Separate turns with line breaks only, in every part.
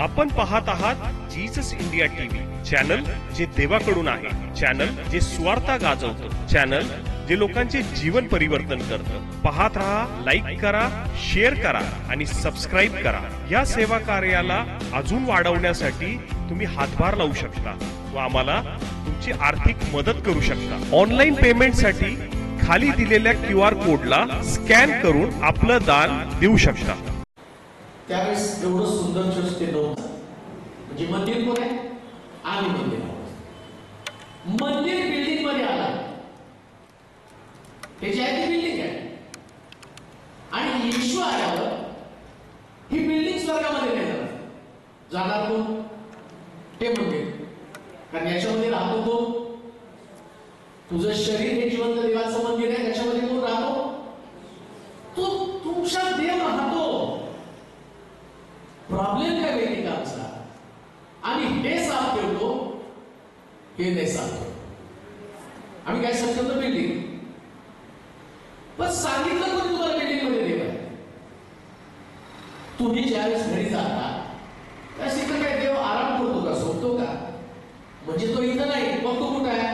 आपण पाहत आहात जीसस इंडिया टीव्ही, चॅनल जे देवाकडून आहे, चॅनल जे स्वार्थ गाजवतं, चॅनल जे लोकांचे जीवन परिवर्तन करतं. पाहत रहा, लाईक करा, शेअर करा आणि सबस्क्राईब करा. या सेवा कार्याला अजून वाढवण्यासाठी तुम्ही हातभार लावू शकता व आम्हाला तुमची आर्थिक मदत करू शकता. ऑनलाईन पेमेंटसाठी खाली दिलेल्या QR कोडला स्कॅन करून आपलं दान देऊ शकता.
त्यावेळेस एवढं सुंदर चर्च ते नव्हतं. म्हणजे मंदिर कोण आहे? आम्ही मंदिर आहोत. मंदिर बिल्डिंग मध्ये आला, त्याची आहे ती बिल्डिंग आहे. आणि येशू आल्यावर ही बिल्डिंग स्वर्गामध्ये नेणार. जाणार कोण? ते मंदिर. कारण याच्यामध्ये राहतो कोण? तुझं शरीर हे जिवंत देवाचं मंदिर आहे. त्याच्यामध्ये कोण राहतो? तो तुमचा देव राहतो. प्रॉब्लेम काय माहिती का आमचा? आम्ही हे साफ ठेवतो, हे नाही साफ ठेवतो. आम्ही काय साफ ठेवतो? बिल्डिंग. पण सांगितलं कोणी तुम्हाला बिल्डिंग मध्ये देव आहे? तुम्ही ज्यावेळेस घरी जाता त्यावेळेस इथं काय देव आराम करतो का? झोपतो का? म्हणजे तो इथं नाही, मग तो कुठं आहे?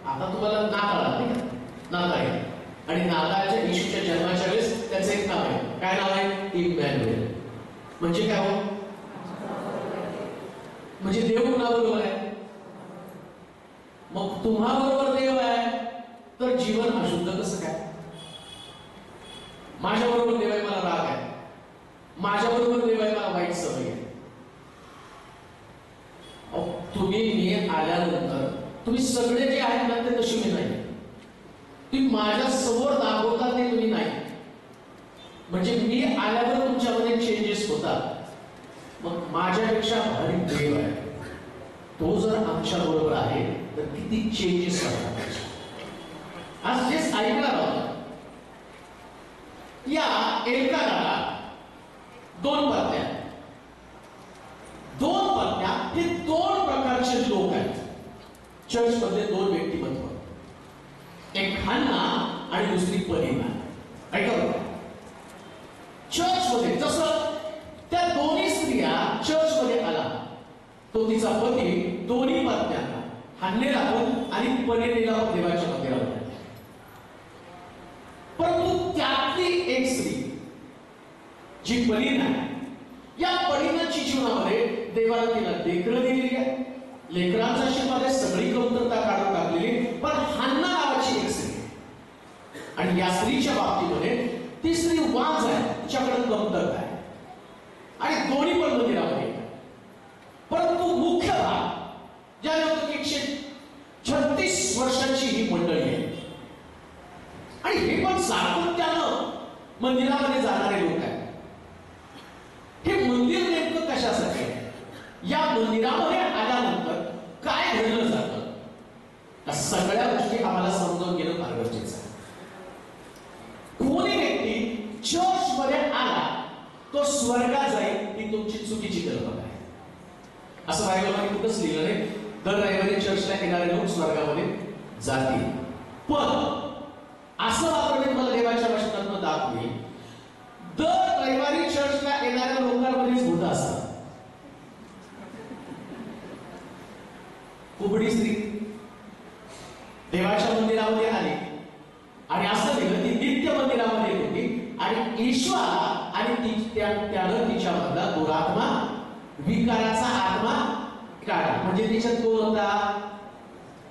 आता तुम्हाला नाग आला नाही का? नाग आहे. आणि नागाच्या येशूच्या जन्माच्या वेळेस त्याचं एक नाव आहे. काय नाव आहे? इमॅन्युएल. म्हणजे काय हो? म्हणजे देव कुणाबरोबर आहे? मग तुम्हा बरोबर देव आहे तर जीवन अशुद्ध कसं काय? माझ्या बरोबर देव आहे, मला राग आहे. माझ्या बरोबर देव आहे, मला वाईट सवय आहे. तुम्ही मी आल्यानंतर तुम्ही सगळे जे आहेत ना ते तशी मी नाही. तुम्ही माझ्या समोर दाखवता ते तुम्ही नाही. म्हणजे मी आल्यावर तुमच्यामध्ये चेंजेस होतात. मग माझ्यापेक्षा भारी देव आहे, तो जर आमच्या बरोबर आहे तर किती चेंजेस होतात. आज जे ऐकणार आहोत, या एल्कानाला दोन पत्न्या हे दोन प्रकारचे लोक आहेत. चर्च मध्ये दोन व्यक्तिमत्व, एक हन्ना आणि दुसरी पनिन्ना. ऐका बघा, चर्च मध्ये जसं त्या दोन्ही स्त्रिया चर्च मध्ये आला, तो तिचा पती दोन्ही पत्न्यांना हन्नेला आणि पनिन्नेला देवाच्या मंदिरात. परंतु त्यातली एक स्त्री जी पनिन्ना, या पनिन्नाची जीवनामध्ये देवाला तिला लेकरं दिलेली आहे, लेकरांचा आशीर्वाद आहे, सगळी कमतरता काढून टाकलेली. पण हन्ना नावाची एक स्त्री, आणि या स्त्रीच्या बाबतीमध्ये ती स्त्री वाज आहे, तिच्याकडे कमतरता आहे आणि दोन्ही पण मंदिरामध्ये. परंतु मुख्य भाग ज्या लोक 136 वर्षांची ही मंडळी आहे आणि हे पण सातत्यानं मंदिरामध्ये जाणारे लोक आहेत. हे मंदिर नेमकं कशासाठी आहे? या मंदिरामध्ये आल्यानंतर काय घडलं जातं, या सगळ्या गोष्टी आम्हाला समजून घेणं फार गरजेचं आहे. कोणी व्यक्ती चर्च मध्ये आला तो स्वर्गात जाईल ही तुमची चुकीची कल्पना आहे. असं बायबलमध्ये कुठंच लिहिलं नाही दर रविवारी चर्चला येणारे लोक स्वर्गामध्ये जातील. पण असं मात्र मी तुम्हाला देवाच्या वचनातून दाखवेल, दर रविवारी चर्चला येणाऱ्या लोकांमध्येच भूत असतात. कुबडी स्त्री देवाच्या मंदिरामध्ये आली आणि असं दिलं ती नित्य मंदिरामध्ये होती आणि येशू आला आणि त्यानं तिच्यामधला दुरात्मा, विकाराचा आत्मा काढला. म्हणजे तिच्यात कोण होता?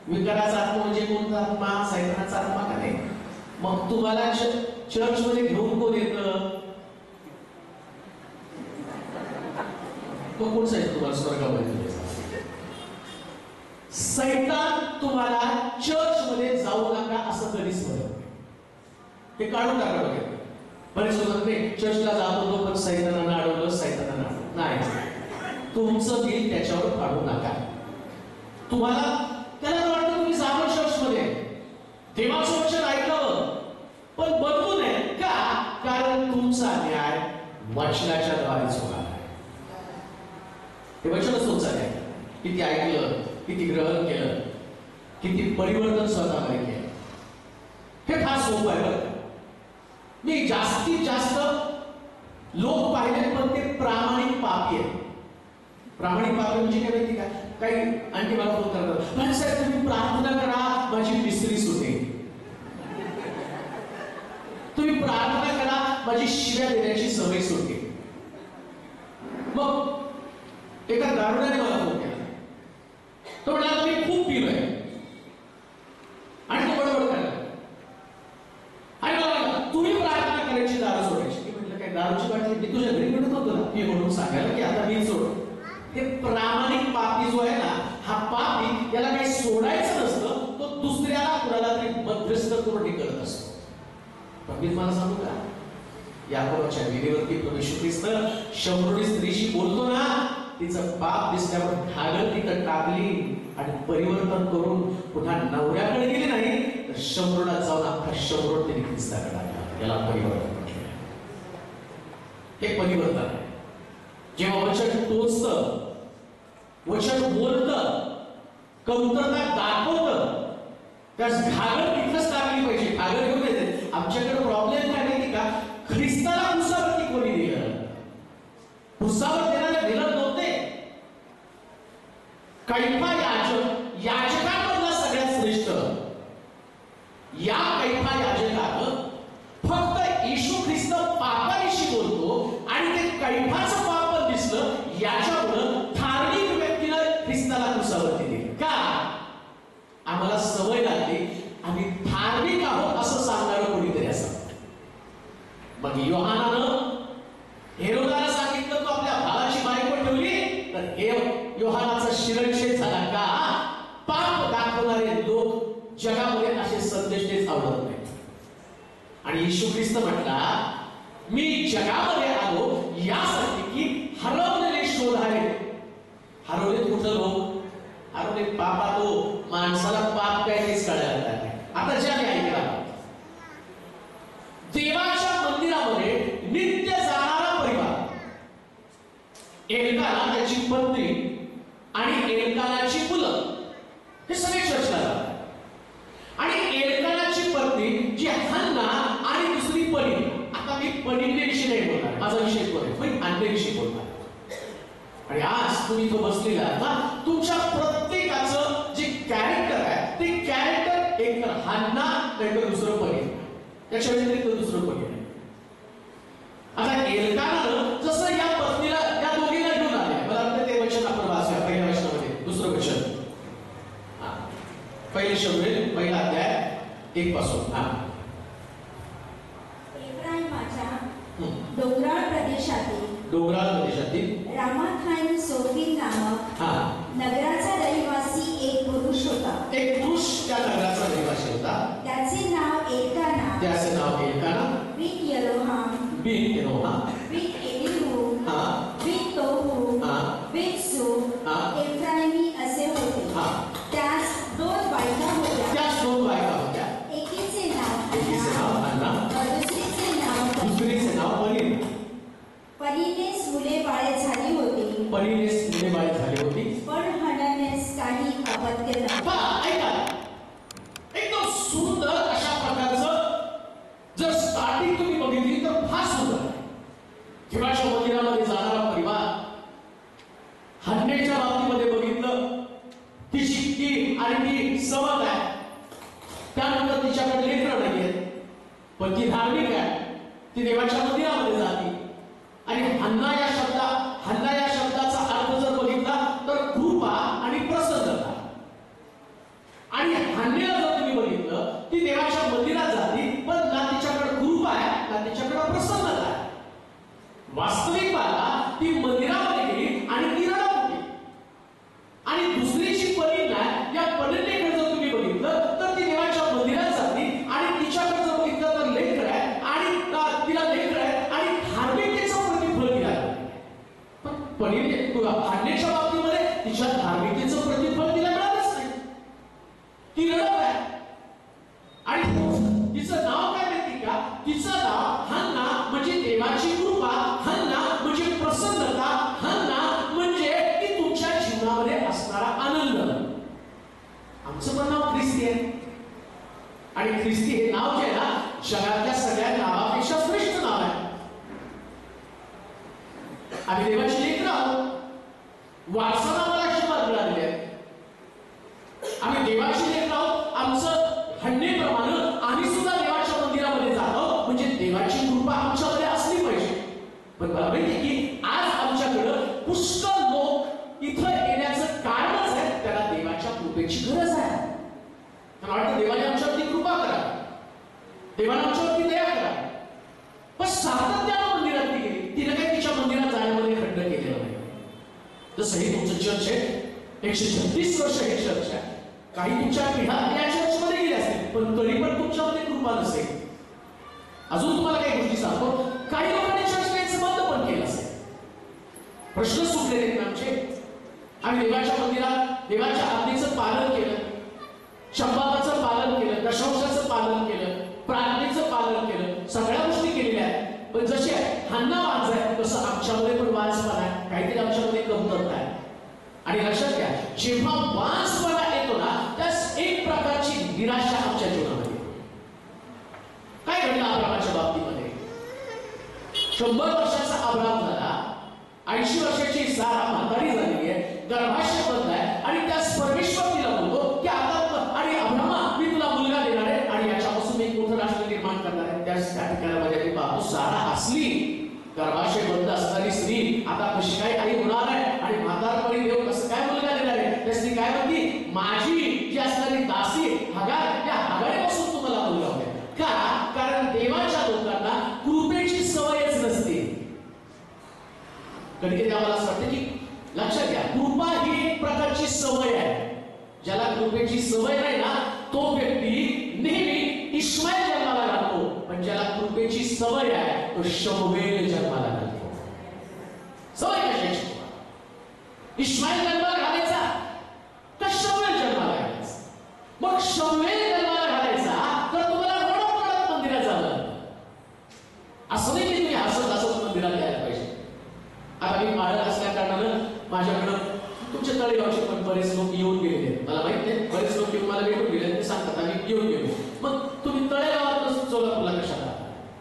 विकाराचा आत्मा. म्हणजे कोणता आत्मा? सैतानाचा आत्मा का नाही? मग तुम्हाला चर्च मध्ये घेऊन कोण येतं? तो कोण साहेब तुम्हाला स्वर्गामध्ये? सैतान तुम्हाला चर्च मध्ये जाऊ नका असं कधीच म्हणत. ते काढून टाका. बघा बरेच लोक नाही चर्चला जात होतो पण सैतानानं अडवलं, सैतानानं नाही. तुमचं दिल त्याच्यावर काढू नका. तुम्हाला त्याला वाटतं तुम्ही जावं चर्च मध्ये, देवाचं वचन ऐकावं, पण बदलू नये का? कारण तुमचा न्याय वचनाच्या द्वारेच होणार आहे. हे वचनच तुमचा न्याय. किती ऐकलं, किती ग्रहण केलं, किती परिवर्तन स्वतःमध्ये केलं, हे फार सोपं आहे. बरं, मी जास्तीत जास्त लोक पाहिले पण ते प्रामाणिक पापी आहेत. प्रामाणिक पापी म्हणजे काय माहिती का? काही आणखी मला फोन करतात, पण साहेब तुम्ही प्रार्थना करा माझी मिस्त्री सुटेल, तुम्ही प्रार्थना करा माझी शिव्या देण्याची सवय सुटेल. मग एका दारुड्याने मला फोन केला. तो म्हणाला मी खूप पिलोय आणि तो बडबड करायला आणि मला तुम्ही प्रार्थना करायची दारू सोडायची. मी म्हटलं काय दारूची बाटली मी तुझ्या घरी मिळत होतो ना, मी म्हणून सांगायला की आता मी सोड. हे प्रामाणिक पापी जो आहे ना, हा पापी याला काही सोडायचं नसतं, तो दुसऱ्याला कुणाला तरी मध्यस्थ करून हे करत असतो. पण मी मला सांगू का, याकोबाच्या विधीवरती प्रभू येशू ख्रिस्त शंभरुणी स्त्रीशी बोलतो ना, तिचं पाप दिसल्यावर घागर तिथं टाकली आणि परिवर्तन करून पुन्हा नवऱ्याकडे गेली नाही, तर शंभरुणात जाऊन अख्खा शंभरुण तिने ख्रिस्ताकडे आणला. याला परिवर्तन म्हटलं. हे परिवर्तन आहे. जेव्हा वचन टोचतं, वचन बोलतं, कमतरता दाखवतं, त्यास घागर तिथंच टाकली पाहिजे. घागर घेऊन येते. आमच्याकडे प्रॉब्लेम काय माहिती का, ख्रिस्ताला भुसावरती कोणी दिलं, भुसावर देणारे दिलं नव्हते. कैफा याजक, याजकांमधला सगळ्यात श्रेष्ठ, या कैफा याजकानं फक्त येशू ख्रिस्त पापाविषयी बोलतो आणि ते कैफाचं पाप पण दिसलं, याच्यामुळं धार्मिक व्यक्तीनं ख्रिस्ताला भुसावरती दिली. का? आम्हाला सवय लागली, आम्ही धार्मिक आहोत असं सांगणारं कोणीतरी असं. मग योहानानं हेरोदाला सांगितलं तू आपल्या भावाची बायको ठेवली, तर हे योहानाचा शिरच्छेद झाला. का? पाप दाखवणारे लोक जगामध्ये असे संदेश देत आवडत नाहीत. आणि येशू ख्रिस्त म्हटला, मी जगामध्ये आलो यासाठी की हरवलेले शोधावे. हरवले कुठं लोक? हरवले पापात. माणसाला पाप काय तेच कळायला लागले. आता जे आम्ही ऐकला, देवाच्या मंदिरामध्ये नित्य जाणारा परिवार, एल्काना, त्याची पत्नी आणि एल्कानाची मुलं, हे सगळे चर्चला जातात. आणि एल्कानाची पत्नी जी हन्ना आणि दुसरी पनीर. आता मी पनीरविषयी नाही बोलणार, माझा विषय बोलतो, मी अन्नाविषयी बोलणार. आणि आज तुम्ही इथं बसलेला आहात ना, तुमच्या प्रत्येकाचं जे कॅरेक्टर आहे ते कॅरेक्टर एक तर हन्ना नाहीतर दुसरं पनीर, त्याच्या व्यतिरिक्त दुसरं पनीर आहे. आता एल्कानानं जसं या पत्नीला, या दोघीला घेऊन आले, मला वाटतं ते वचन आपण वाचूया पहिल्या वचनामध्ये. दुसरं वचन, पहिले शमूएल पहिला अध्याय 1 पासून.
डोंगराळ प्रदेशातील रामाथाईम सोफीर नामक नगराचा रहिवासी एक पुरुष होता.
एक पुरुष त्या नगराचा रहिवासी होता.
त्याचे नाव एल्काना. बिन यरोहाम. बिन एलीहू. बिन तोहू. बिन सू. एफ्राईमी असे होते. त्यास 2 बायका होत्या. एकीचे नाव हन्ना, दुसरीचे नाव पनीर. पनीरनेस मुले बाळे झाली होती. पण हन्नानेस काही अपत्य नव्हते.
ऐका, एकदम सुंदर अशा प्रकारचं जर स्टार्टिंग तुम्ही बघितली तर फार सुंदर आहे. देवाच्या मंदिरामध्ये जाणारा परिवार. हन्नेच्या बाबतीमध्ये बघितलं, ती शिक्की आणि ती समज आहे. त्यानंतर तिच्याकडे लेकरं नाही आहेत, पण ती धार्मिक आहे, ती देवाच्या मंदिरामध्ये जाते. आणि हन्ना या शब्दाचा अर्थ जर बघितला तर कृपा आणि प्रसन्नता. आणि हन्नेला जर तुम्ही बघितलं, ती देवाच्या मंदिरात जाते, पण ना तिच्याकडे कृपा आहे ना तिच्याकडे प्रसन्नता आहे. वास्तविक पाहता ती मंदिरामध्ये गेली आणि ती रडत होती. आणि दुसरीची पनीर नाही, या पनीरनेकडे जर तुम्ही बघितलं तर ती देवाच्या मंदिरात जाते आणि तिच्याकडे जर बघितलं तर लेकर आहे आणि तिला लेकर आहे आणि धार्मिकतेचं प्रतिफळ दिलं. पण पनीर हन्नेच्या बाबतीमध्ये तिच्या धार्मिकतेचं प्रतिफळ तिला मिळालंच नाही. ती रडत आहे. आणि तिचं नाव काय माहिती का? तिचं नाव हन्ना म्हणजे देवाची कृपा, हन्ना म्हणजे प्रसन्नता, हन्ना म्हणजे की तुमच्या जीवनामध्ये असणारा आनंद. आमचं पण नाव ख्रिस्ती आहे. आणि ख्रिस्ती हे नाव जे आहे ना, जगातल्या सगळ्या नावापेक्षा श्रेष्ठ नाव आहे. आम्ही देवाची लेकरं आहोत. वारसाला आम्हाला आशीर्वाद मिळालेले आहेत. आम्ही देवाची लेकरं आहोत. आमचं हंडेप्रमाणे आम्ही सुद्धा देवाच्या मंदिरामध्ये जातो, म्हणजे देवाची कृपा आमच्यामध्ये असली पाहिजे. पण मला माहिती की आज आमच्याकडं पुष्कळ लोक इथं येण्याचं कारणच आहे, त्याला देवाच्या कृपेची गरज आहे. मला वाटतं देवाने आमच्यावरती कृपा करा, देवाने आमच्यावरती दया करा. पण सातत्यानं मंदिरात ती गेली, तिने काही तिच्या मंदिरात जाण्यामध्ये खंड केलेला नाही. जसं हे तुमचं चर्च आहे, 136 वर्ष हे चर्च आहे. काही तुमच्या पिढ्या या चर्चमध्ये गेल्या असतील, पण तरी पण तुमच्यामध्ये कृपा नसेल. अजून तुम्हाला काही गोष्टी सांगतो, काही लोकांनी चर्च यायचं बंद पण केलं असेल. प्रश्न सुटलेले आहेत आमचे. आम्ही देवाच्या मंदिरात देवाच्या आज्ञेचं पालन केलं, शब्दाचं पालन केलं, दशांशाचं पालन केलं, प्रार्थनेचं पालन केलं, सगळ्या गोष्टी केलेल्या आहेत. पण जशी हन्ना वाज आहे तसं आमच्यामध्ये पण वाजपणा आहे, काहीतरी आमच्यामध्ये कमतरता आहे. आणि लक्षात घ्या, जेव्हा वाजपणा येतो ना, त्यास एक प्रकारची निराशा आमच्या जीवनामध्ये. काय घडलं अब्रामाच्या बाबतीमध्ये? 100 वर्षाचा अब्राम झाला, 80 वर्षाची सारा म्हातारी झालेली आहे, गर्भाशय बंद आहे, आणि त्यास परमेश्वर तिला बोलतो की आता आणि अब्रामा मी तुला मुलगा देणार आहे आणि याच्यापासून एक मोठं राष्ट्र निर्माण करणार आहे. त्याच त्या ठिकाणामध्ये मी पाहतो सारा हसली. गर्भाशय बंद असणारी स्त्री आता कशी काय आई होणार आहे आणि म्हातारपणी देव कसं काय मुलगा देणार आहे? त्याची काय म्हणती, माझी जी असणारी दासी हगार, त्या हगारीपासून तुम्हाला मुलगा होईल. का? कारण देवाच्या लोकांना कृपेची सवयच नसते. कधी कधी आम्हाला असं वाटतं की लक्षात घ्या, कृपा ही एक प्रकारची सवय आहे. ज्याला कृपेची सवय नाही ना, तो व्यक्ती नेहमी इश्माईल जन्माला घालतो, पण ज्याला कृपेची सवय आहे तो शमूएल जन्माला घालतो. सवय कशाची? इश्माईल जन्माला घालायचा का शमूएल जन्माला घालायचा? मग शमूएल जन्माला घालायचा तर तुम्हाला रडत रडत मंदिरात जावं. असं नाही की तुम्ही हसत मंदिरात यायला पाहिजे. आता मी पाळत असल्या कारणानं माझ्याकडं तुमच्या तळेगावचे पण बरेच लोक येऊन गेलेले आहेत. मला माहित नाही, बरेच लोक येऊन मला भेटून गेले, ते सांगतात आम्ही येऊन गेलो. मग तुम्ही तळेगावात सोलापूरला कशाला?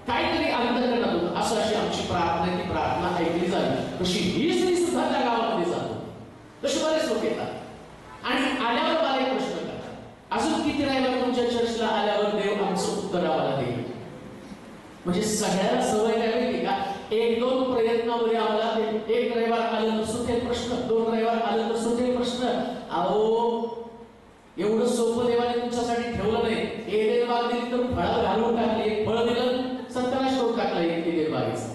काहीतरी आनंद करणार होतं. असं अशी आमची प्रार्थना, ती प्रार्थना ऐकली जावी तशी ही स्त्री सुद्धा त्या गावामध्ये जातो. तसे बरेच लोक येतात आणि आल्यावर मला एक प्रश्न करतात, अजून किती रविवार तुमच्या चर्चला आल्यावर देव आमचं उत्तर आम्हाला देईल? म्हणजे सगळ्याला सवय काय माहिती का? 1-2 प्रयत्नामध्ये आम्हाला एक रविवार आलं तर सुटेल प्रश्न, 2 रविवार आलं तर सुटेल प्रश्न. अहो एवढं सोपं देवाने तुमच्यासाठी ठेवलं नाही. एक बाग दिली तर फळं घालून टाकली, एक फळ दिलं संतानाश करून टाकला एक बागेचा.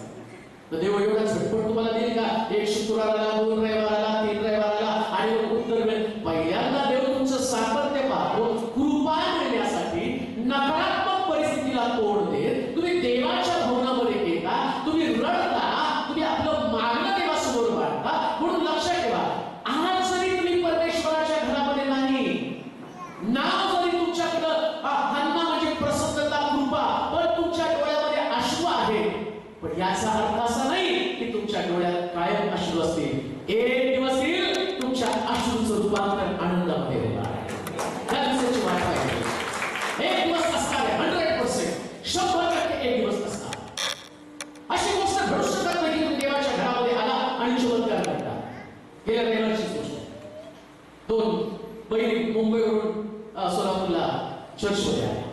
तर देव एवढा झटपट तुम्हाला देईल का? 1 शुक्रवार आला, 2 रविवार आला, 3 रविवार आला आणि उत्तर मिळेल? पहिल्यांदा देव तुमचं सातत्य पाहतो. कृपा मिळण्यासाठी नकारात्मक परिस्थितीला तोड देत तुम्ही देवाच्या भवनामध्ये येता, तुम्ही रडता, तुम्ही आपलं मागणं देवासमोर मांडता. म्हणून लक्षात ठेवा, आज जरी तुम्ही परमेश्वराच्या घरामध्ये नाही, नाव जरी तुमच्याकडं हन्ना म्हणजे प्रसन्नता, कृपा, पण तुमच्या डोळ्यामध्ये अश्रू आहे, पण याचा अर्थ असा नाही की तुमच्या डोळ्यात कायम अश्रू असतील. एक दिवस येईल तुमच्या अश्रूचं रूपांतर आनंदामध्ये होणार आहे. त्या दिवसाची वाट पाहिजे. एक दिवस असणार आहे, 100%, 100% एक दिवस असणार. अशी गोष्ट घडू शकत नाही की तुम्ही देवाच्या घरामध्ये आला आणि चमत्कार करता. गेल्या रविवारचीच गोष्ट. 2 बहिणी मुंबईवरून सोलापूरला चर्चमध्ये आल्या.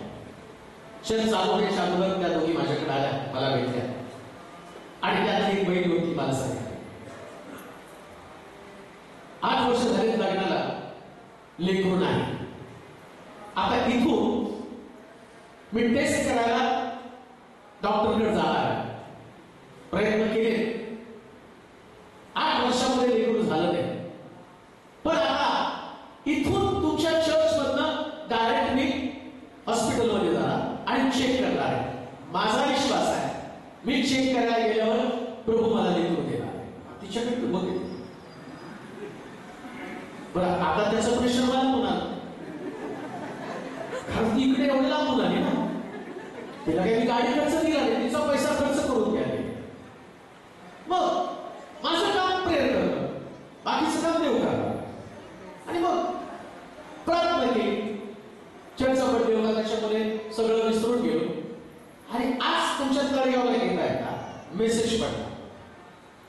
चर्च चालू होण्याच्या अगोदर त्या दोघी माझ्याकडे आल्या, मला भेटल्या आणि त्यातली एक बहीण होती. मला सांगितलं 8 वर्ष झाले लग्नाला, लेकरू नाही. आता इथून मी टेस्ट करायला डॉक्टरकडे जाणार, प्रयत्न केले. 8 वर्षामध्ये लेकरू झालं नाही. पण आता इथून तुमच्या चर्च मधनं डायरेक्ट मी हॉस्पिटलमध्ये जाणार आणि चेक करणार आहे. माझा विश्वास आहे मी चेक करायला गेल्यावर प्रभू मला लेकरू देणार. तिच्याकडे बघते. बरं, आता त्याचा प्रेशर मला पुन्हा, कारण ती इकडे एवढं लांबून आली ना, तिला काही मी गाडी खर्च दिला नाही, तिचा पैसा खर्च करून घ्यावे. मग माझं काम प्रेयर करणं, बाकीचं काम देऊ करा. आणि मग प्रार्थना केली, चर्चचा बर्थडे होता, त्याच्यामध्ये सगळं विसरून गेलो. आणि आज तुमच्या तळेगावला येत आहे का मेसेज पडला.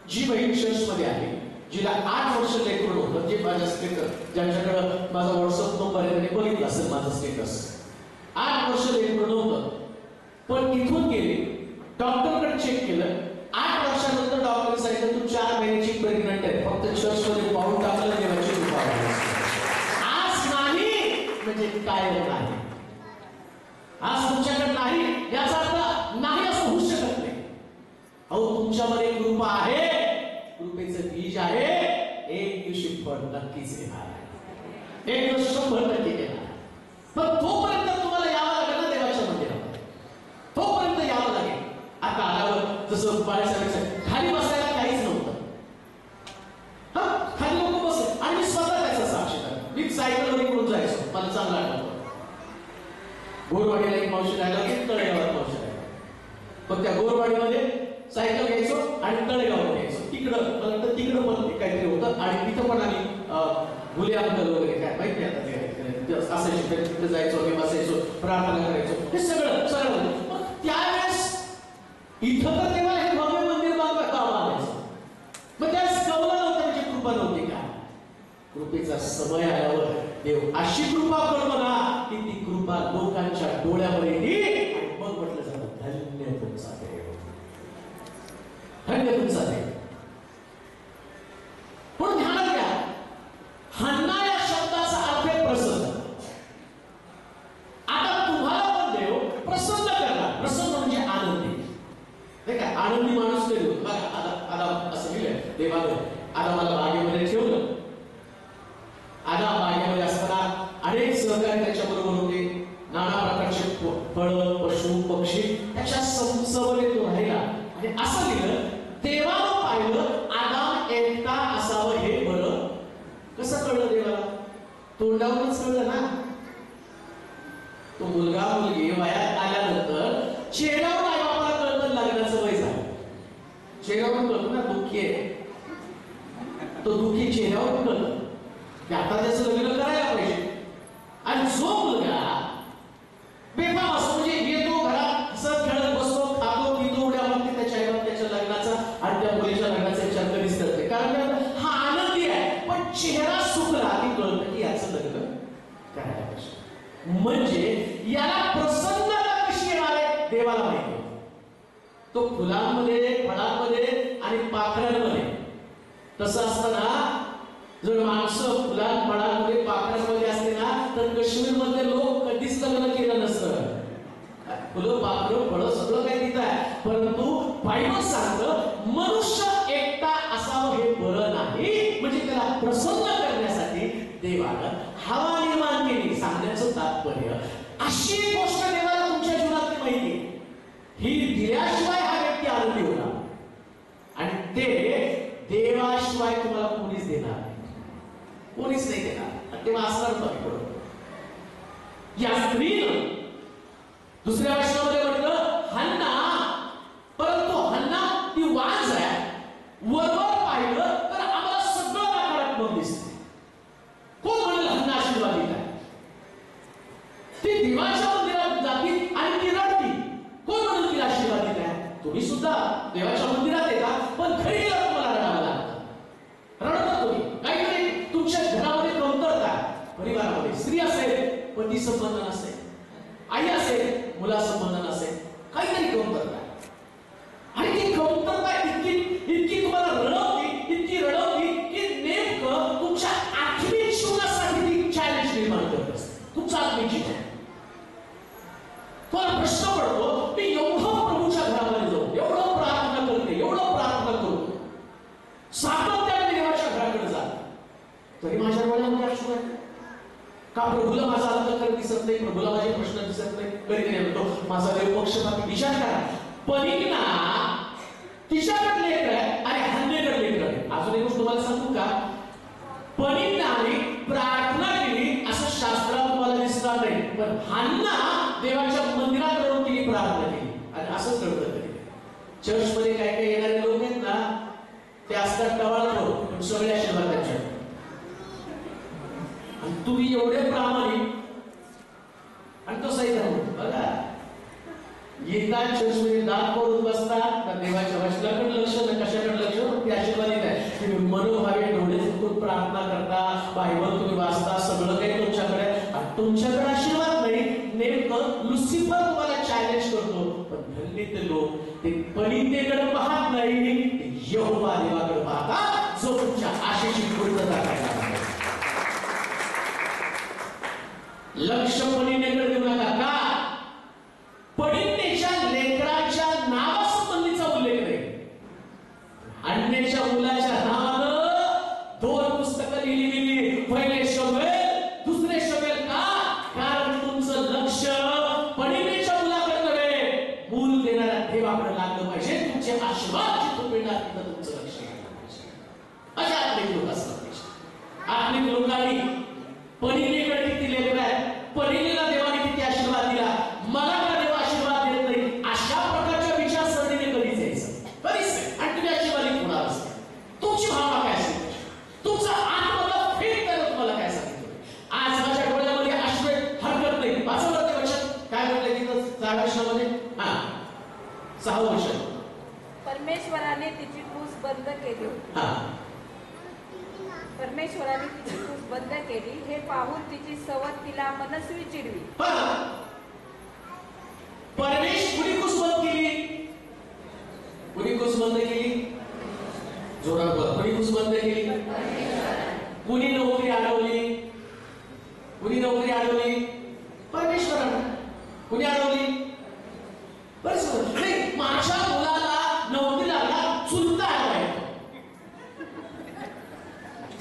जी बहीण चर्चमध्ये आली जिला 8 वर्ष लेकरून होतं, जे माझ्या स्टेटस ज्यांच्याकडे माझा व्हॉट्सअप नंबर आहे त्यांनी बघितलं असेल माझं स्टेटस. 8 वर्ष लेकरून होतं, पण इथून गेले डॉक्टरकडे चेक केलं. 8 वर्षानंतर डॉक्टर सांगितलं तू 4 महिन्याची प्रेग्नंट आहे. फक्त चर्चमध्ये पाऊल टाकलं, देवाची कृपा आहे. आज नाही म्हणजे काय नाही, आज तुमच्याकडे नाही याचा अर्थ नाही असं होऊ शकत नाही. अहो तुमच्यामध्ये कृपा आहे, कृपेचं बीज आहे, एक दिवशी फळ नक्कीच येणार आहे, एक दिवस 100% येणार. पण तोपर्यंत तुम्हाला यावं लागेल ना देवाच्या मंदिरामध्ये, तोपर्यंत यावं लागेल. आता आल्यावर जसं बाळासाहेब खाली बसायला काहीच नव्हतं, खाली लोक बसले आणि मी स्वतः त्याचा साक्षीदार. मी सायकलवर इकडून जायचो, मला चांगला आठवतं. गोरवाडीला एक मावशी राहायला होती, तळेगावात मावशी राहायला. पण त्या गोरवाडीमध्ये सायकल घ्यायचो आणि तळेगावात घ्यायचो. तिकडं मला वाटतं तिकडं पण काहीतरी होतं आणि तिथं पण आम्ही गुले अंकल वगैरे काय माहिती आता ते असायचे, तिथे जायचो, आम्ही बसायचो, प्रार्थना करायचो, हे सगळं सगळं. पण त्यावेळेस इथं तर तेव्हा हे भव्य मंदिर बांधायचं, मग त्यावेळेस कवलं नव्हतं, म्हणजे कृपा नव्हती का? कृपेचा समय आल्यावर देव अशी कृपा करतो ना की ती कृपा लोकांच्या डोळ्यामध्ये येईल आणि मग म्हटलं जातं धन्य तुमचा देव, धन्य तुमचा देव. पण ध्यानात घ्या, हन्ना या शब्दाचा अर्थ आहे प्रसन्न. आता तुम्हाला पण देव प्रसन्न करणार. प्रसन्न म्हणजे आनंदी, नाही का? आनंदी माणूस नाही होत. बघा आता असं लिहिलंय देवाने, आता मला बागेमध्ये ठेवलं. आता बागेमध्ये असताना अनेक सहकारी त्याच्याबरोबर होते, नाना प्रकारचे फळ, पशु, पक्षी त्याच्या समवेत तो राहिला. आणि असं लिहिलं, देवानं पाहिलं आदाम एकटा असावं हे बरं. कसं कळलं देवाला? तोंडावरूनच कळलं ना. तो मुलगा मुलगी वयात आल्यानंतर चेहऱ्यावर आई बापाला कळतं लग्नाचं वय झालं. चेहऱ्यावर कळतं ना, दुःखी आहे तो, दुःखी चेहऱ्यावर कळतं की आता त्याचं लग्न करायला पाहिजे. आणि जो मुलगा बेफाम असतो, म्हणजे येतो घरात हसत खेळत बसतो, खातो पितो, उड्या मारते, त्याच्या आईबाप त्याच्या लग्नाचा आणि त्या मुलीच्या लग्नाचा विचार कधीच करते, कारण हा आनंदी आहे. पण चेहरा सुकला की कळतं की याचं लग्न करायला पाहिजे. म्हणजे याला प्रसन्नता कशी येणार आहे देवाला माहिती. तो फुलांमध्ये, फळांमध्ये आणि पाखरांमध्ये. तसं असताना जर माणसं फुलां, फळांमध्ये, पाखरांमध्ये असते ना, तर काश्मीर मधले लोक कधीच लग्न केलं नसतं. फुलं, पाखरं, फळं सगळं काही तिथं आहे. परंतु बायबल सांगतं मनुष्य एकटा असावं हे बरं नाही. म्हणजे त्याला प्रसन्न करण्यासाठी देवानं हवा निर्माण केली. सांगण्याचं तात्पर्य अशी गोष्ट देवाला तुमच्या जीवनात माहिती, ही दिल्याशिवाय हा व्यक्ती आनंदी होणार आणि ते देवाशिवाय तुम्हाला कोणीच देणार नाही, कोणीच नाही देणार. तेव्हा असणार बघ या स्त्रीनं दुसऱ्या वर्षामध्ये म्हटलं हन्ना, परंतु हन्ना ती वाज आहे. वरवर पाहिलं तर आम्हाला सगळं नकारात्मक दिसते. कोण म्हणलं हन्ना आशीर्वादित आहे? ती देवाच्या मंदिरात जाती आणि ती रडती. कोण म्हणलं ती आशीर्वादित आहे? तुम्ही सुद्धा देवाच्या मंदिरात येता, पण घरी गेला तुम्हाला रडावं लागतं. रडता तुम्ही, काहीतरी तुमच्या घरामध्ये कमतरता, परिवारामध्ये स्त्री असेल पती संबंध नसेल, आई असेल मुला संबंध नसेल, काहीतरी कमतरता. आणि ती कमतरता इतकी तुम्हाला रडवती, इतकी रडवती की नेमकं तुमच्या आत्मिक जीवनासाठी ती चॅलेंज निर्माण करत असते. तुमचा आत्मिक जीवन तुम्हाला प्रश्न पडतो, मी एवढं प्रभूच्या घरामध्ये जाऊ, एवढं प्रार्थना करते, एवढं प्रार्थना करतो, सातत्याने देवाच्या घराकडे जात, तरी माझ्या डोळ्यामध्ये अश्रू आहे का? प्रभूला माझा अंतःकरण दिसत नाही, प्रभूला माझे प्रश्न दिसत नाही. कधी म्हणतो माझा देव पक्षपाती. विचार करा, परीना तिच्याकडे लेकर आहे आणि हन्नेकडे लेकर आहे. अजून एक गोष्ट तुम्हाला सांगू का? परीनाने प्रार्थना केली असं शास्त्रात तुम्हाला दिसणार नाही, पण हन्ना देवाच्या मंदिरात रडून तिने प्रार्थना केली. आणि असंच घडतं कधी चर्च मध्ये काय काय येणारे लोक आहेत ना, ते असतात टवाळखोर, पण सगळे आशीर्वाद त्यांच्या. आणि तुम्ही एवढे प्रामाणिक आणि तो सही राहू बघा, येतात चर्च मध्ये दात करून बसतात, तर देवाच्या वचनाकडे लक्ष, कशाकडे लक्ष, ते आशीर्वादित आहे. मनोभावे डोळे झाकून प्रार्थना करता, बायबल तुम्ही वाचता, सगळं काही तुमच्याकडे आशीर्वाद नाही. नेमकं लुसिफर तुम्हाला चॅलेंज करतो, पण धन्य ते लोक ते पणितेकडे पाहत नाही, ते यहोवा देवाकडे पाहतात, जो तुमच्या आशेची पूर्तता करणार आहे. लक्ष पणितेकडे देऊ नका. का? पणितेच्या लेकराच्या नावासंबंधीचा उल्लेख नाही. अन्याच्या मुलाच्या नावानं 2 पुस्तकं लिहिली गेली, पहिले शमूएल, दुसरे शमूएल. का? कारण तुमचं लक्ष पणितेच्या मुलाकडे नव्हे, मूल देणाऱ्या देवाकडे लागलं पाहिजे. तुमचे आशीर्वाद जिथून मिळणार तिथं तुमचं लक्ष लागलं पाहिजे. अशा आपले लोक असतात. आपली लोकांनी पणितेकडे किती लेकर आहे, पणितेला देवाने किती आशीर्वाद दिला, मला का देव आशीर्वाद देत नाही, अशा प्रकारच्या विचारसरणीने कधीच यायचं कधीच नाही. आणि तुम्ही आशीर्वादित होणार असते. तुमची भावना काय असेल, तुमचा आत्मला फेक करत तुम्हाला काय सांगितलं. आज माझ्या डोळ्यामध्ये आशीर्वाद हरकत नाही. वाचवलं ते वचन काय म्हटलं तिथं 6 वर्षामध्ये, 6 वर्ष
परमेश्वराने तिची कूस बंद केली. परमेश्वराने तिची कूस बंद केली, हे पाहून तिची सवत तिला मनस्वी चिडवी.
कुणी कूस बंद केली, कुणी कूस बंद केली, जोरात बोला. कुणी कूस बंद केली, कुणी नोकरी अडवली, कुणी नोकरी अडवली, परमेश्वराने. कुणी अडवली, परमेश्वर. नाही, माझ्या मुलाला नोकरी लागला, चुलता आहे,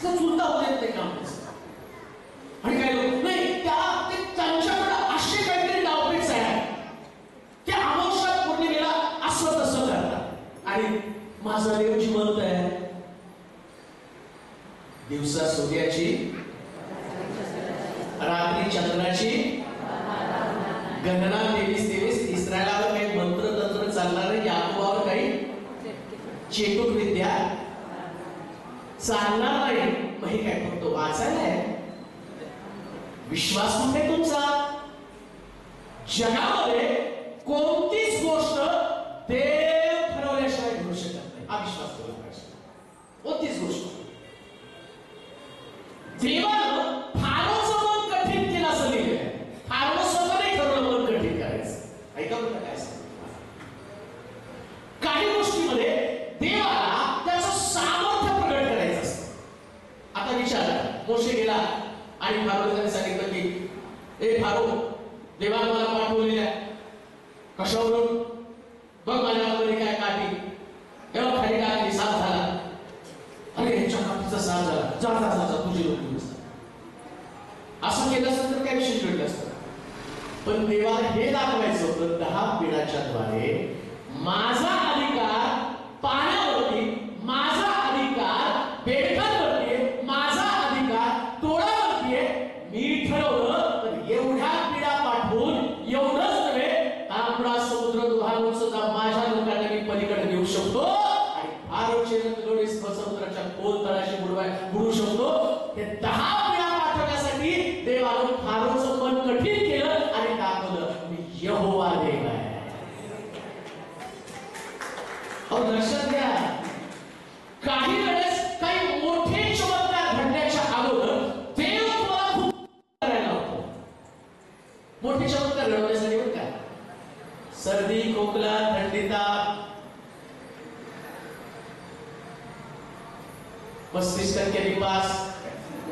चुलता होत ते काम. आणि काय लोक नाही, त्यांच्याकडे असे काहीतरी डावपेच आहे, ते अमावस्या पौर्णिमेला असं तसं करतात. आणि माझा देव जिवंत आहे. दिवसा सूर्याची, रात्री चंद्राची गणना 23 इस्रायलावर काही मंत्र तंत्र चालणार नाही, याकोबावर काही चेतूक विद्या चालणार नाही. मग हे काय फक्त वाचायला आहे, विश्वास कुठे तुमचा. जगामध्ये कोणतीच गोष्ट देव ठरवल्याशिवाय घडू शकत नाही, हा विश्वास ठेवला पाहिजे. कोणतीच गोष्ट देवानं फारोचं मन कठीण केलं असं लिहिलंय. फारो स्वतःने ठरवलं मन कठीण करायचं. ऐका बरं काय सांगितलं. काही गोष्टीमध्ये देवाला त्याचं सामर्थ्य प्रगट करायचं असतं. आता विचार, मोशे गेला आणि फारोला त्याने सांगितलं की ए फारो, देवाने मला पाठवलेलं आहे, कशावरून बघ माझ्या हातामध्ये काय काठी, तेव्हा खाली टाकली, साफ झाला. अरे ह्याच्या काठीचा साफ झाला, जा जा जा जा तुझी लोक असं केलं असतं तर काय विशेष घडलं असतं. पण देवाला हे दाखवायचं होतं 10 पिढ्याच्या द्वारे माझा अधिकार पाण्यावरती, माझा अधिकार बेडकांवरती, माझा अधिकार तोडावरती आहे. मी ठरवलं तर एवढ्या पिढ्या पाठवून एवढंच नव्हे, तांबडा समुद्र दुहावून सुद्धा माझ्या लोकांना मी पलीकडे नेऊ शकतो आणि फारोचे नदीकडे समुद्राच्या खोल तळाशी बुडवू शकतो. ते 10 पिढ्या पाठवण्यासाठी देवानं फारोचं मन कठीण केलं आणि दाखवलं मी यहोवा देव आहे. लक्षात घ्या, काही वेळेस काही मोठे चमत्कार घडण्याच्या अगोदर देव तुम्हाला खूप करायला होतो. मोठे चमत्कार घडवण्यासाठी बरं काय, सर्दी, खोकला, थंडी, ताप 35% पास.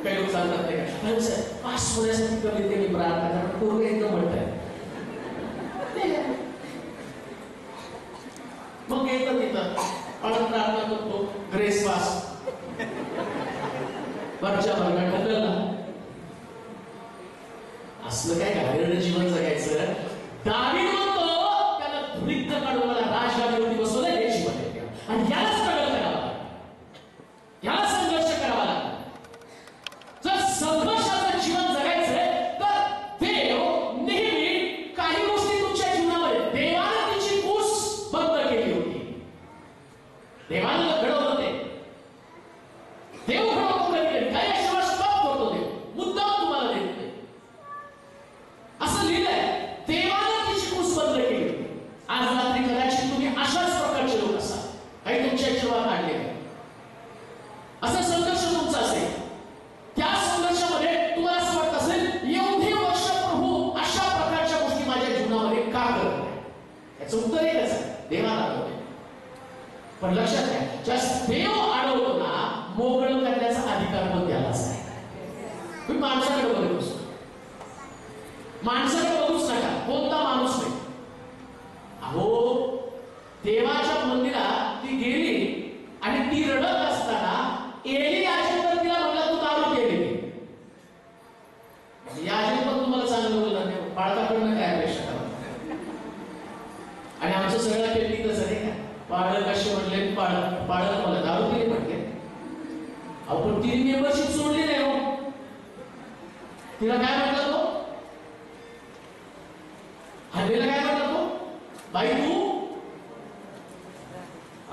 काही लोक सांगतात नाही का, पास होण्यासाठी कमीत कमी प्रार्थना करा. पूर्व एकदम म्हणताय, मग येतं तिथं आपण प्रार्थना करतो, ग्रेस पास वरच्या वर्गात ढकलला. असलं काय घाणेरडं जीवन जगायचं. दावीद म्हणतो त्याला धुळीत काढून मला राजगादीवरती बसवलं, हे जीवन आहे. आणि याला स्ट्रगल करावा लागला, याला संघर्ष करावा लागला. जर संघर्षाचं जीवन जगायचंय तर देव नेहमी काही गोष्टी तुमच्या जीवनामध्ये, देवाने तिची कूस बंद केली होती. देवाने घडवलं ते, देव घडवतो कधी कधी काही आशीर्वाद स्टॉप करतो. माणसाकडे बघत असतो. माणसाकडे बघूच नका, कोणता माणूस नाही. अहो देवाच्या मंदिरात ती गेली आणि ती रडत असताना एली याजक तिला म्हणला तू दारू केली. याजक पण तुम्हाला चांगलं बोलला नाही, बाळकाकडनं काय अपेक्षा करा. आणि आमचं सगळं केली तसं नाही का, पाळक असे म्हणले, पाळक मला दारू केली म्हटले. अहो पण तिने मेंबरशिप सोडली नाही हो. तिला काय म्हटलं तो हल्लीला काय म्हटलं तो, बाई तू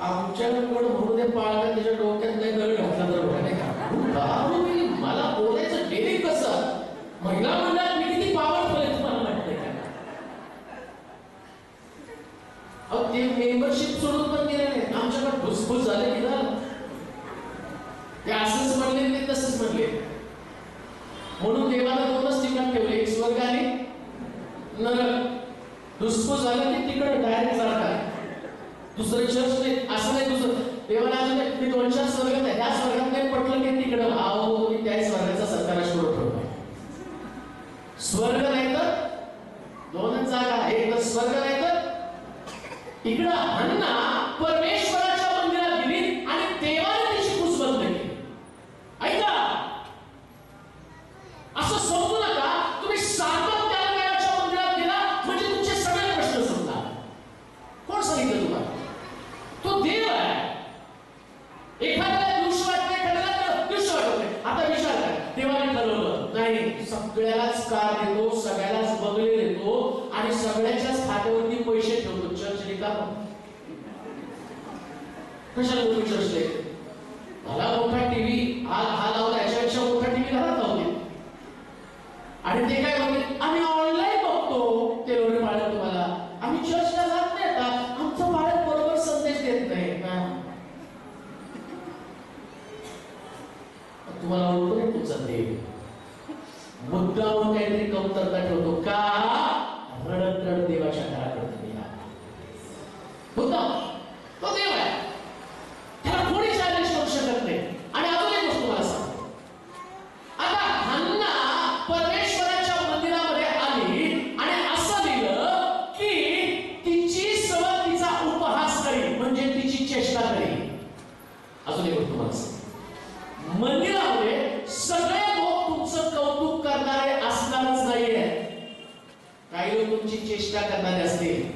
आमच्याकडे म्हणून ते पाळला त्याच्या डोक्यात नाही दगड घातला तर नाही का. मला बोलायचं डेली कसं, महिला मंडळात मी किती पावरफुल आहे तुम्हाला वाटतंय का. अहो ते मेंबरशिप सोडून पण गेले नाही, आमच्याकडे भुसभुस झाले की झालं. ते असंच म्हणले ते तसंच म्हणले. म्हणून देवाला दोनच ठिकाण ठेवले, एक स्वर्ग आणि नरक. धुसफूस झालं की तिकडे डायरेक्ट जाणार. दुसरं चर्च नाही, असं नाही. दुसरं देवाला अजून मी 2-4 स्वर्ग आहे, त्या स्वर्गात नाही पटलं की तिकडे आहो तुम्ही त्या स्वर्गाचा सरकार शोध ठेवला. स्वर्ग नाही तर 2 जागा, एक तर स्वर्ग नाही तर इकडं. हन्ना परमेश्वराच्या मंदिरात गेली आणि देवाने तिची कुसबंद केली. ऐका, असं समजू नका तुम्ही सातत्याने देवाच्या मंदिरात गेला म्हणजे तुमचे सगळे प्रश्न सुटतात. कोण सांगितलं तुम्हाला? तो देव आहे. एखाद्याला दिवशी वाटते, एखाद्याला दिवशी वाटत नाही. आता विचार करा, देवाने ठरवलं नाही, सगळ्यालाच कार देतो, सगळ्यालाच बंगले देतो आणि सगळ्याच्याच खात्यावरती पैसे ठेवतो. चर्च रिकामा कशाला तुम्ही चर्चले? मला मोठा टीव्ही हा लावला, याच्यापेक्षा मोठा टीव्ही घरात लावते. आणि ते काय म्हणते, आम्ही ऑनलाईन बघतो. ते एवढे बाळक तुम्हाला, आम्ही चर्चला जात नाही. आता आमचं बाळक बरोबर संदेश देत नाही. तुम्हाला ओळखतो नाही तुमचा देव मुद्दामून काहीतरी कमतरता ठेवतो का? रडत रडत देवाच्या घराकडे तुम्ही मुद्दाम. तो देव आहे, त्याला कोणी चॅलेंज करू शकत नाही. आणि अजून एक गोष्ट तुम्हाला सांगतो. आता हन्ना परमेश्वराच्या मंदिरामध्ये आली आणि असं लिहिलं की तिची सवत तिचा उपहास करी, म्हणजे तिची चेष्टा करी. अजून एक गोष्ट तुम्हाला सांगतो. मंदिरामध्ये सगळे लोक तुमचं कौतुक करणारे असणारच नाहीये. काही लोक तुमची चेष्टा करणारे असतील,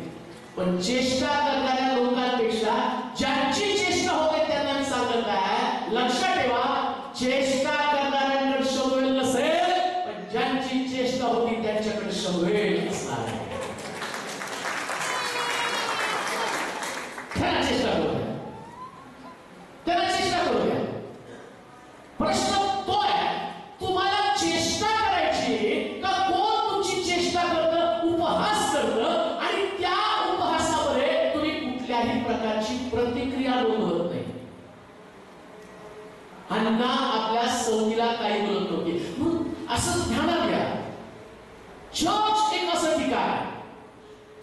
पण चेष्टा करणाऱ्या लोकांपेक्षा ज्यांची चेष्टा होते त्यांना मी सांगत आहे, लक्षात ठेवा, चेष्टा करणाऱ्यांकडे शोभेल नसेल, पण ज्यांची चेष्टा होती त्यांच्याकडे शोभेल असणार आहे. त्यांना चेष्टा करूया, त्यांना चेष्टा करूया. प्रश्न तो आहे, तुम्हाला चेष्टा करायची का कोण तुमची चेष्टा करतं, उपहास करतं आणि त्या उपहासामध्ये तुम्ही कुठल्याही प्रकारची प्रतिक्रिया नोंदवत नाही. हन्ना आपल्या सवतीला काही बोलत नव्हती. असं ध्यानात घ्या, चर्च एक असं ठिकाण आहे,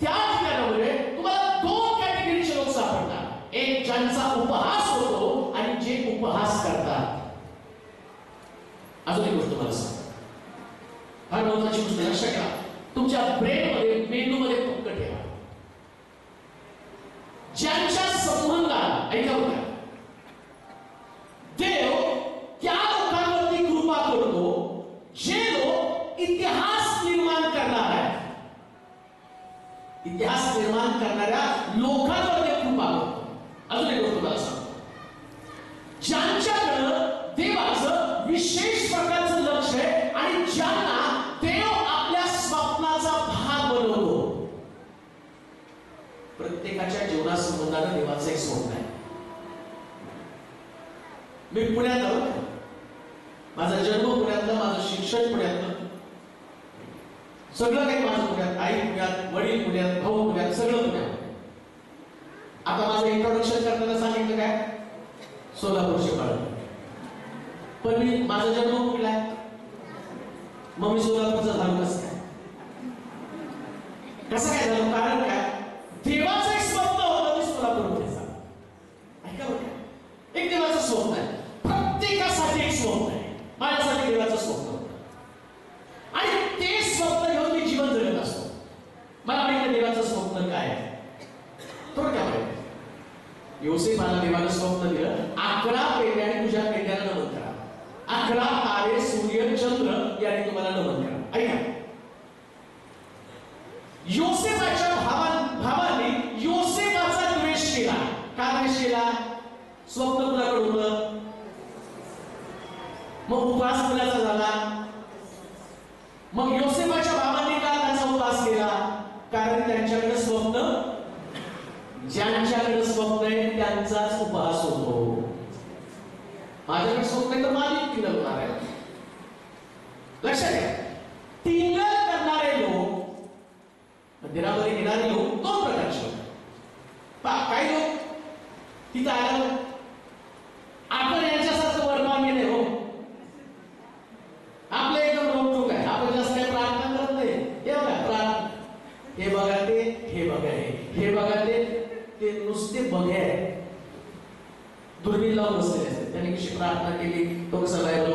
त्या ठिकाणामध्ये तुम्हाला 2 कॅटेगरीचे लोक सापडतात. एक ज्यांचा उपहास होतो आणि जे उपहास करतात. अजून एक गोष्ट मला सांग, फार महत्वाची गोष्ट लक्षात घ्या. तुमच्या ब्रेनमध्ये, मेंदूमध्ये पक्क ठेवा. ज्यांच्या संबंधात, ऐका बघा, देव त्या लोकांवरती कृपा करतो जे लोक इतिहास निर्माण करणार आहेत. इतिहास निर्माण करणाऱ्या लोकांवरती कृपा करतो. अजून एक गोष्ट मला सांग, ज्यांच्याकडं देवाचं विशेष प्रकारचं लक्ष आहे आणि ज्यांना देव आपल्या स्वप्नाचा भाग बनवतो. प्रत्येकाच्या जीवनासंबंधाने देवाचं एक स्वप्न आहे. मी पुण्यात आलो, माझा जन्म पुण्यातला, माझं शिक्षण पुण्यातलं, सगळं काही माझं पुण्यात. आई पुण्यात, वडील पुण्यात, भाऊ पुण्यात, सगळं पुण्यात. आता माझं इंट्रोडक्शन करताना सांगितलं काय, सोलापूरचे बाळक. पण मी माझा जन्म कुठला आहे, मग मी सोलापूरचा झालो कसं काय? कसं काय झालं? कारण काय, देवाचं एक स्वप्न होतं, मी सोलापूरमध्ये झालो. ऐका बघा, एक देवाचं स्वप्न आहे, प्रत्येकासाठी एक स्वप्न आहे. माझ्यासाठी देवाचं स्वप्न होतं. 11 तारे सूर्य चंद्र याने तुम्हाला नमन करा. ऐका, योसेफाच्या भावांनी योसेफाचा द्वेष केला. का द्वेष केला? स्वप्न कुणाकडे होतं, मग उपवास कुणाचा झाला. मग योसेफाच्या भावांनी का त्याचा उपवास केला? कारण त्यांच्याकडे स्वप्न, ज्यांच्याकडे स्वप्न आहे त्यांचाच उपवास होतो. माझ्याकडे स्वप्न आहे तर माझी टिंगल होणार आहे. लक्षात घ्या, टिंगल करणारे लोक, मंदिरामध्ये येणारे लोक दोन प्रकारचे लोक. काही लोक तिथं आल्यावर आपण यांच्यासारखं वर्णन नाही हो, आपलं एकदम रोकटोक आहे, आपण जास्त काही प्रार्थना करत नाही. हे बघा प्रार्थना, हे बघा ते, हे बघा हे बघा ते नुसते बघे आहे. दुर्बीण लावून बसलेले असते. त्याने कशी प्रार्थना केली, तो कसा बायबल